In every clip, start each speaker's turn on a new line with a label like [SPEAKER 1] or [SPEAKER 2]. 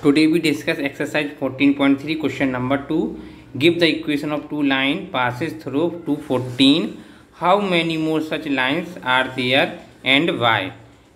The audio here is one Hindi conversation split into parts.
[SPEAKER 1] Today we discuss exercise 14.3 question number 2. Give the equation of two line passes through 214. How many more such lines are there and why?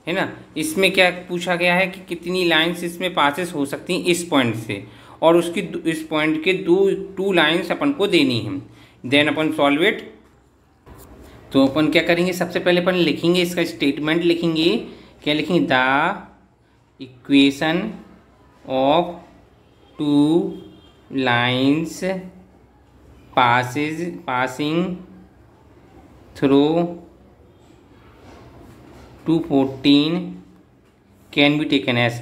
[SPEAKER 1] है ना। इसमें क्या पूछा गया है कि कितनी लाइंस इसमें पासेस हो सकती हैं इस पॉइंट से, और उसकी इस पॉइंट के टू लाइंस अपन को देनी है। देन अपन सॉल्व इट। तो अपन क्या करेंगे, सबसे पहले अपन लिखेंगे इसका स्टेटमेंट लिखेंगे। क्या लिखेंगे? The equation of two lines passing through 214 can be taken as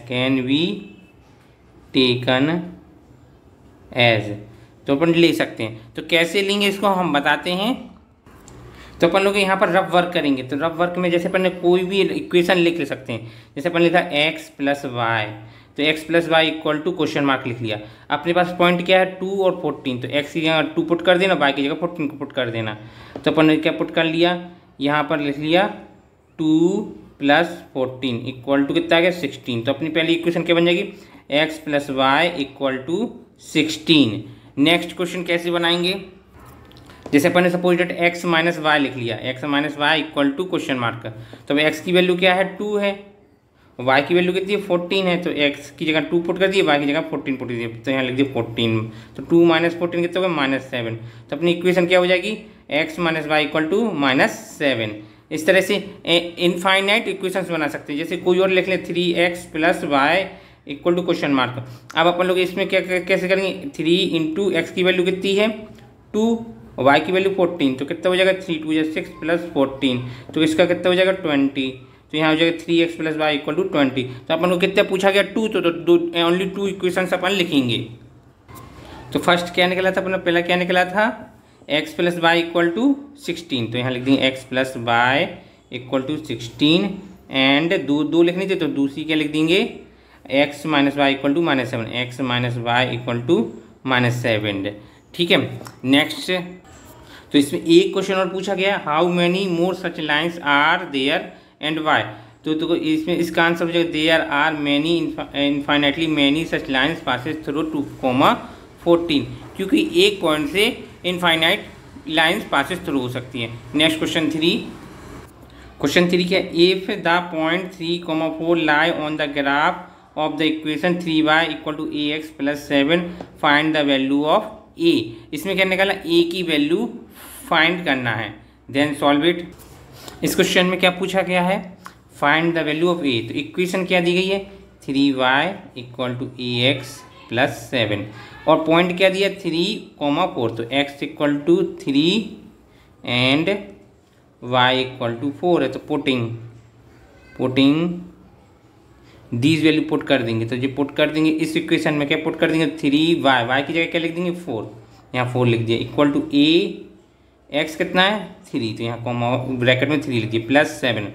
[SPEAKER 1] तो अपन ले सकते हैं। तो कैसे लेंगे इसको हम बताते हैं। तो अपन लोग यहाँ पर रफ वर्क करेंगे। तो रफ वर्क में जैसे अपन ने कोई भी इक्वेशन लिख ले सकते हैं। जैसे अपन लिखा x प्लस वाई, तो x plus y equal to question mark लिख लिया। अपने पास पॉइंट क्या है 2 और 14, तो x की जगह 2 पुट कर देना, y की जगह 14 को पुट कर देना। तो अपन ने क्या पुट कर लिया, यहाँ पर लिख लिया 2 प्लस 14 इक्वल टू कितना आ गया 16। तो अपनी पहली इक्वेशन क्या बन जाएगी, x plus y equal to 16। Next question कैसे बनाएंगे, जैसे अपन ने suppose that x minus y लिख लिया, x minus y equal to question mark. तो अब x की वैल्यू क्या है 2 है, y की वैल्यू कितनी है 14 है। तो x की जगह 2 पुट कर दिए, y की जगह 14 पुट दिए, तो यहाँ लिख दिए 14। तो 2 माइनस 14 कितना होगा -7। तो अपनी इक्वेशन क्या हो जाएगी, x minus y equal to -7। इस तरह से इनफाइनाइट इक्वेशंस बना सकते हैं। जैसे कोई और लिख लें 3x plus y equal to question mark. अब अपन लोग इसमें क्या कैसे करेंगे, 3 इंटू एक्स की वैल्यू कितनी है 2, y की वैल्यू 14, तो कितना हो जाएगा 3 2 6 प्लस 14, तो इसका कितना हो जाएगा 20। तो यहाँ हो जाएगा 3x plus y equal to 20। तो अपन को कितना पूछा गया 2, तो ओनली 2 इक्वेशंस अपन लिखेंगे। तो फर्स्ट क्या निकला था अपना, पहला क्या निकला था x plus y equal to 16। तो यहाँ लिख देंगे x plus y equal to 16 and दो लिखनी थी, तो दूसरी क्या लिख देंगे x minus y equal to -7, x minus y equal to -7। ठीक है। नेक्स्ट, तो इसमें एक क्वेश्चन और पूछा गया, how many more such lines are there and why. तो इसमें इसका आंसर हो जाएगा there are many infinitely many such lines passes through 2,14, क्योंकि एक पॉइंट से इनफाइनाइट लाइन्स पासेस थ्रू हो सकती हैं। Next question 3। क्वेश्चन 3 क्या है, if the point 3,4 lie on the graph of the equation 3y equal to ax plus 7 find the value of a। इसमें क्या निकाला, a की वैल्यू फाइंड करना है। Then solve it. इस क्वेश्चन में क्या पूछा गया है, find the value of a। तो इक्वेशन क्या दी गई है 3y equal to ax plus 7, और पॉइंट क्या दिया 3,4, तो x equal to 3 and y equal to 4 है। तो पुटिंग दीज वैल्यू पुट कर देंगे। तो जो पुट कर देंगे इस इक्वेशन में क्या पुट कर देंगे 3y की जगह क्या लिख देंगे 4, यहाँ 4 लिख दिया, इक्वल टू a x कितना है 3, तो यहाँ कॉमा ब्रैकेट में 3 लिख दिया, प्लस 7,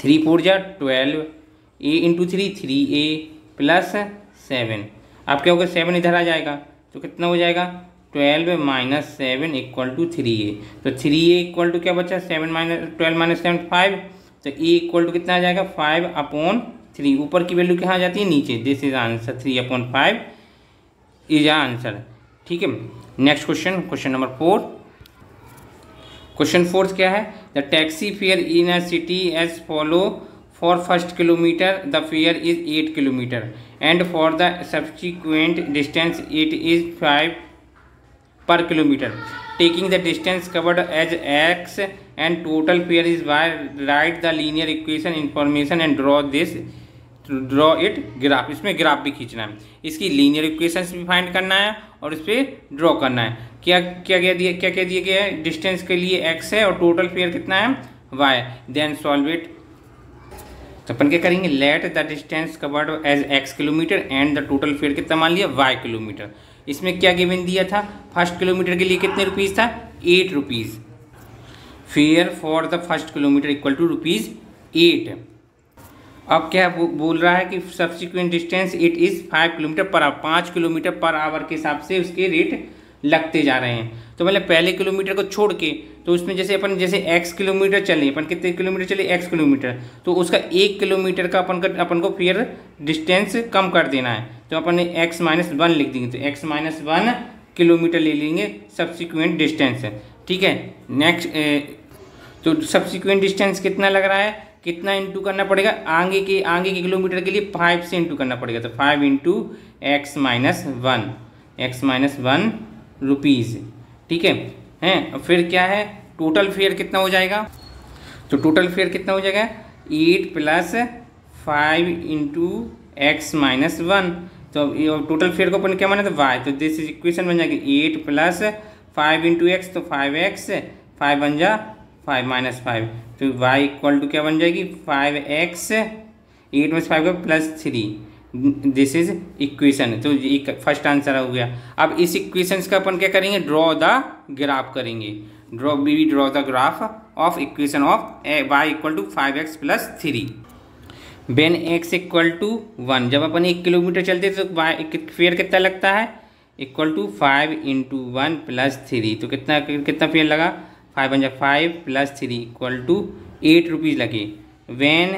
[SPEAKER 1] 3 4 जा 12, a इंटू 3 3a प्लस 7। अब क्या होगा 7 इधर आ जाएगा, तो कितना हो जाएगा 12 माइनस 7 इक्वल टू 3a। तो 3a इक्वल टू क्या बचा 7 माइनस 12 माइनस 7 5, तो a इक्वल टू कितना आ जाएगा 5/3। ऊपर की वैल्यू कहाँ जाती है नीचे, this is answer 3/5 is answer. ठीक है। Next question, question number 4। Question 4 क्या है, the taxi fare in a city as follow. For first kilometre the fare is 8 kilometre and for the subsequent distance it is 5 per kilometer. Taking the distance covered as x and total fare is y, write the linear equation information and draw it graph। इसमें ग्राफ भी खींचना है, इसकी लीनियर इक्वेशंस भी फाइंड करना है और इस पर ड्रॉ करना है। क्या दिया गया है, डिस्टेंस के लिए x है और टोटल फेयर कितना है y। Then solve it. तो अपन क्या करेंगे, let the distance covered as x kilometre and the total fare कितना मान लिया y किलोमीटर। इसमें क्या गिवन दिया था, फर्स्ट किलोमीटर के लिए कितने रुपीज़ था 8 rupees. Fare for the first kilometre equal to ₹8। अब क्या बोल रहा है कि subsequent distance it is 5 kilometre per hour, 5 kilometre per hour के हिसाब से उसके रेट लगते जा रहे हैं। तो मतलब पहले किलोमीटर को छोड़ के, तो उसमें जैसे अपन जैसे x किलोमीटर चले, अपन कितने किलोमीटर चले x किलोमीटर, तो उसका 1 किलोमीटर का अपन को फेयर डिस्टेंस कम कर देना है। तो अपन ने x माइनस 1 लिख देंगे, तो x माइनस 1 किलोमीटर ले लेंगे सब्सिक्वेंट डिस्टेंस है। ठीक है, नेक्स्ट तो सब्सिक्वेंट डिस्टेंस कितना लग रहा है, कितना इंटू करना पड़ेगा, आगे के किलोमीटर के लिए 5 से इंटू करना पड़ेगा, तो 5 इंटू एक्स माइनस 1 रुपीज़। ठीक है, फिर क्या है, टोटल फेयर कितना हो जाएगा, तो टोटल फेयर कितना हो जाएगा 8 प्लस 5 इंटू एक्स माइनस 1। तो टोटल फेयर को अपन क्या माना, तो y, तो दिस इक्वेशन बन जाएगी 8 प्लस 5 इंटू एक्स, तो 5x, 5 बन जा 5 माइनस 5, तो y इक्वल टू क्या बन जाएगी 5x, 8 में 5 प्लस 3, दिस इज इक्वेशन। तो ये फर्स्ट आंसर हो गया। अब इस इक्वेशन का अपन क्या करेंगे, ड्रॉ द ग्राफ करेंगे, draw the graph of equation of y equal to 5x plus 3 when x equal to 1। जब अपन 1 किलोमीटर चलते तो फेयर कितना लगता है, इक्वल टू 5 इंटू 1 प्लस 3, तो कितना फेयर लगा 5 बन जा 5 प्लस 3 इक्वल टू 8 रुपीज़ लगे। When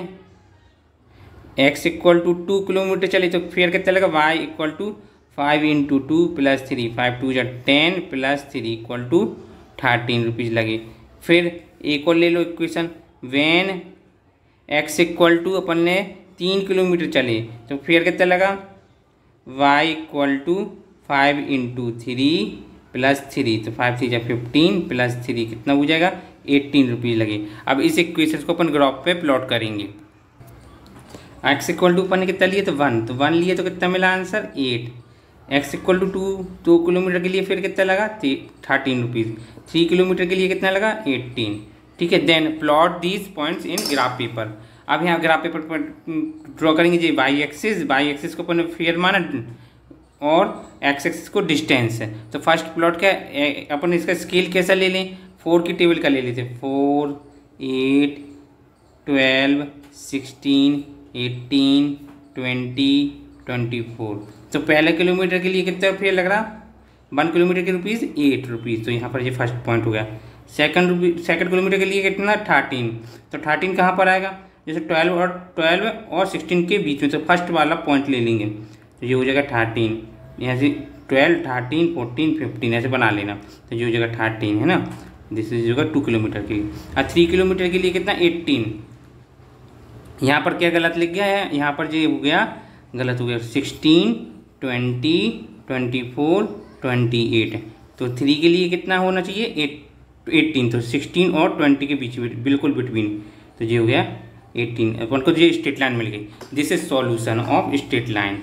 [SPEAKER 1] x equal to 2 kilometre चले तो फेयर कितना लगा, y equal to 5 into 2 plus 3, 5 2 जा 10 प्लस 3 इक्वल टू 13 रुपीज़ लगे। फिर एक और ले लो equation, when x equal to अपन ने 3 किलोमीटर चले तो फेयर कितना लगा, y equal to 5 into 3 plus 3, तो 5 3 जा 15 प्लस 3 कितना हो जाएगा 18 रुपीज़ लगे। अब इस इक्वेशन को अपन ग्राफ पे प्लॉट करेंगे। x इक्वल टू अपन ने कितना लिए, तो 1, तो 1 लिए तो कितना मिला answer 8। x equal to 2 kilometre के लिए फिर कितना लगा 13 रुपीज़, 3 किलोमीटर के लिए कितना लगा 18। ठीक है, then plot these points in graph paper. अब यहाँ ग्राफ पेपर पर ड्रॉ करेंगे जी वाई एक्सिस को अपन फेयर माना और एक्स एक्सिस को डिस्टेंस है। तो फर्स्ट प्लॉट क्या अपन इसका स्केल कैसा ले लें, 4 की टेबल का ले लेते, 4 8 12 16 18 20 24। तो पहले किलोमीटर के लिए कितना फेयर लग रहा, 1 किलोमीटर के रुपीज़ 8 रुपीज़, तो यहाँ पर ये फर्स्ट पॉइंट हो गया। सेकंड किलोमीटर के लिए कितना 13, तो 13 कहाँ पर आएगा, जैसे 12 और 16 के बीच में, तो फर्स्ट वाला पॉइंट ले लेंगे, तो ये हो जाएगा 13। यहाँ से 12 13 14 15 ऐसे बना लेना, तो ये हो जाएगा 13 है ना, दिस इज होगा 2 किलोमीटर के लिए। और 3 किलोमीटर के लिए कितना 18, यहाँ पर क्या गलत लिख गया है, यहाँ पर जो हो गया गलत हो गया 16 20 24 28, तो 3 के लिए कितना होना चाहिए 18, तो 16 और 20 के बीच बिल्कुल बिटवीन, तो ये हो गया 18। अपन को ये स्ट्रेट लाइन मिल गई, this is solution of straight line.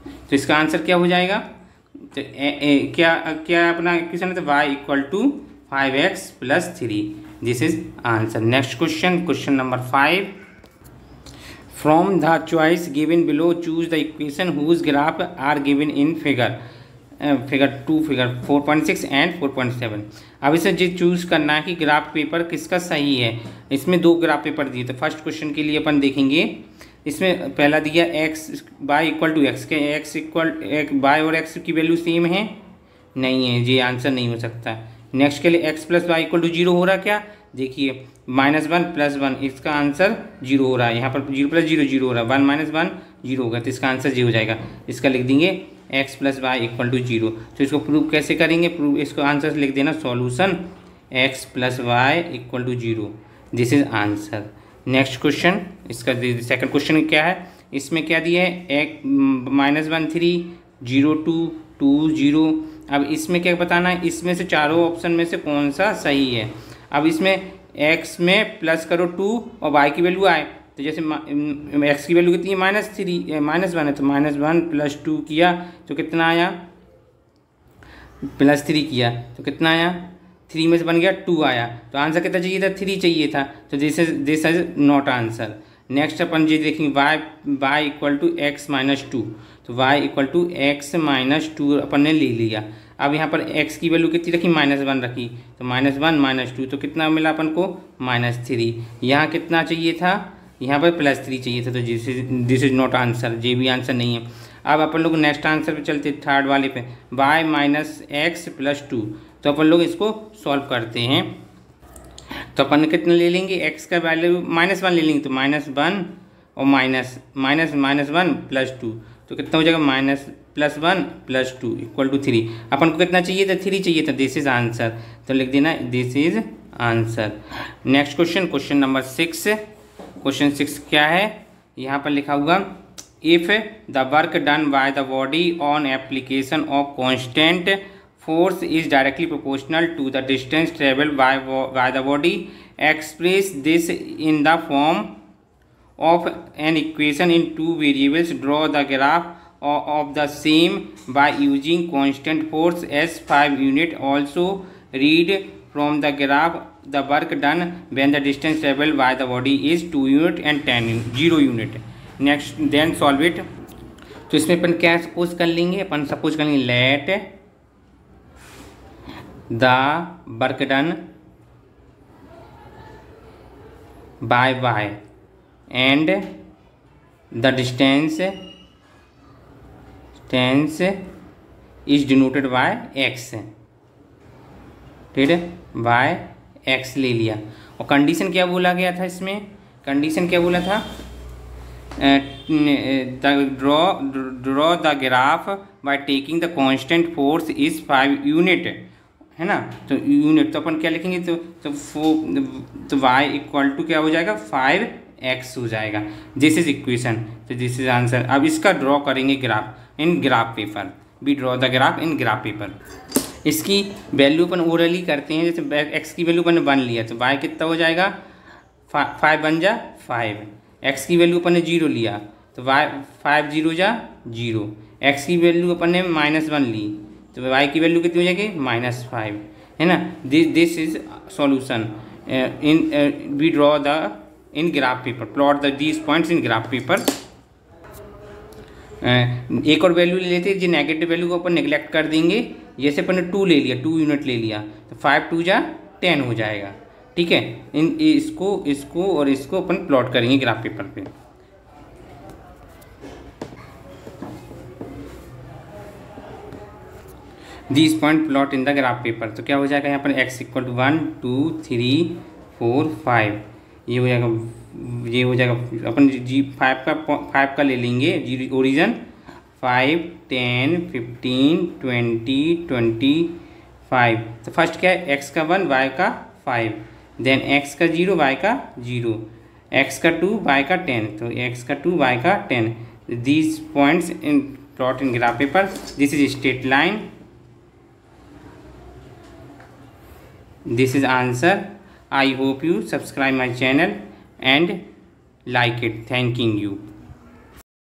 [SPEAKER 1] तो इसका आंसर क्या हो जाएगा, तो क्या अपना इक्वेशन है, तो y equal to 5x plus 3, this is answer. Next question number 5, from the choice given below choose the equation whose graph are given in figure 2 figure 4.6 and 4.7। अब इसे जो चूज़ करना है कि ग्राफ पेपर किसका सही है। इसमें 2 ग्राफ पेपर दिए, तो फर्स्ट क्वेश्चन के लिए अपन देखेंगे, इसमें पहला दिया x by equal to x के x इक्वल बाय और x की वैल्यू सेम है, नहीं है, ये आंसर नहीं हो सकता। नेक्स्ट के लिए x plus y equal to 0 हो रहा, क्या देखिए -1 + 1, इसका आंसर 0 हो रहा है, यहाँ पर 0 + 0 0 हो रहा है, 1 - 1 0 होगा, तो इसका आंसर 0 हो जाएगा। इसका लिख देंगे x plus y equal to 0। तो इसको प्रूव कैसे करेंगे, इसको आंसर लिख देना solution x plus y equal to 0, this is answer. Next question, इसका सेकंड क्वेश्चन क्या है, इसमें क्या दिया है -1 3 0 2 2 0। अब इसमें क्या बताना है, इसमें से चारों ऑप्शन में से कौन सा सही है। अब इसमें x में प्लस करो 2 और y की वैल्यू आए, तो जैसे x की वैल्यू कितनी है -1 है, तो -1 + 2 किया तो कितना आया, +3 किया तो कितना आया, 3 में से बन गया 2 आया, तो आंसर कितना चाहिए था 3 चाहिए था, तो this is not answer. Next अपन ये देखेंगे y इक्वल टू x - 2, तो y इक्वल टू x - 2 अपन ने ले लिया। अब यहाँ पर x की वैल्यू कितनी रखी, -1 रखी, तो -1 - 2 तो कितना मिला अपन को -3। यहाँ कितना चाहिए था, यहाँ पर +3 चाहिए था, तो दिस इज नॉट आंसर, ये भी आंसर नहीं है। अब अपन लोग नेक्स्ट आंसर पे चलते, थर्ड वाले पे, y - x + 2, तो अपन लोग इसको सॉल्व करते हैं। तो अपन कितना ले लेंगे, x का वैल्यू -1 ले लेंगे, तो -1 और माइनस माइनस माइनस 1 प्लस 2, तो कितना हो जाएगा minus plus 1 plus 2 equal to 3। अपन को कितना चाहिए था, 3 चाहिए था। दिस इज आंसर, तो लिख देना this is answer. Next question, question number 6। Question 6 क्या है, यहाँ पर लिखा हुआ if the work done by the body on application of constant force is directly proportional to the distance traveled by the body, express this in the form of an equation in two variables. Draw the graph of the same by using constant force as 5 unit. Also read from the graph the work done when the distance traveled by the body is 2 unit and 0 unit. Next then solve it. तो इसमें अपन क्या सपोज कर लेंगे, अपन सपोज कर लेंगे late the work done by y and the distance is denoted by x, ठीक है, by x ले लिया। और कंडीशन क्या बोला गया था इसमें, कंडीशन क्या बोला था, draw the graph by taking the constant force is 5 unit, है ना। तो यूनिट तो अपन क्या लिखेंगे, तो y इक्वल टू क्या हो जाएगा 5x हो जाएगा। दिस इज इक्वेशन, तो दिस इज आंसर। अब इसका ड्रॉ करेंगे graph in graph paper, we draw the graph in graph paper. इसकी वैल्यू अपन ओरली करते हैं, जैसे x की वैल्यू अपन 1 लिया तो y कितना हो जाएगा 5 बन जा 5, x की वैल्यू अपन ने 0 लिया तो y 5 0 जा 0, x की वैल्यू अपन ने -1 ली तो y की वैल्यू कितनी हो जाएगी -5, है ना। This is solution in we draw the in graph paper, plot the these points in graph paper. एक और वैल्यू ले लेते हैं, जो नेगेटिव वैल्यू को अपन नेग्लेक्ट कर देंगे। जैसे अपन ने 2 ले लिया, 2 यूनिट ले लिया तो 5 2 जा 10 हो जाएगा, ठीक है। इन इसको और इसको अपन प्लॉट करेंगे ग्राफ पेपर पे। This point plot in the graph paper, तो क्या हो जाएगा यहाँ पर x इक्वल टू 1 2 3 4 5, ये हो जाएगा अपन जी 5 का ले लेंगे ओरिजन, 5 10 15 20 25। तो फर्स्ट क्या है, x का 1 y का 5, देन x का 0 y का 0, x का 2 y का 10, तो x का 2 y का 10। These points in plot in graph paper. This is straight line, this is answer. I hope you subscribe my channel and like it. Thanking you.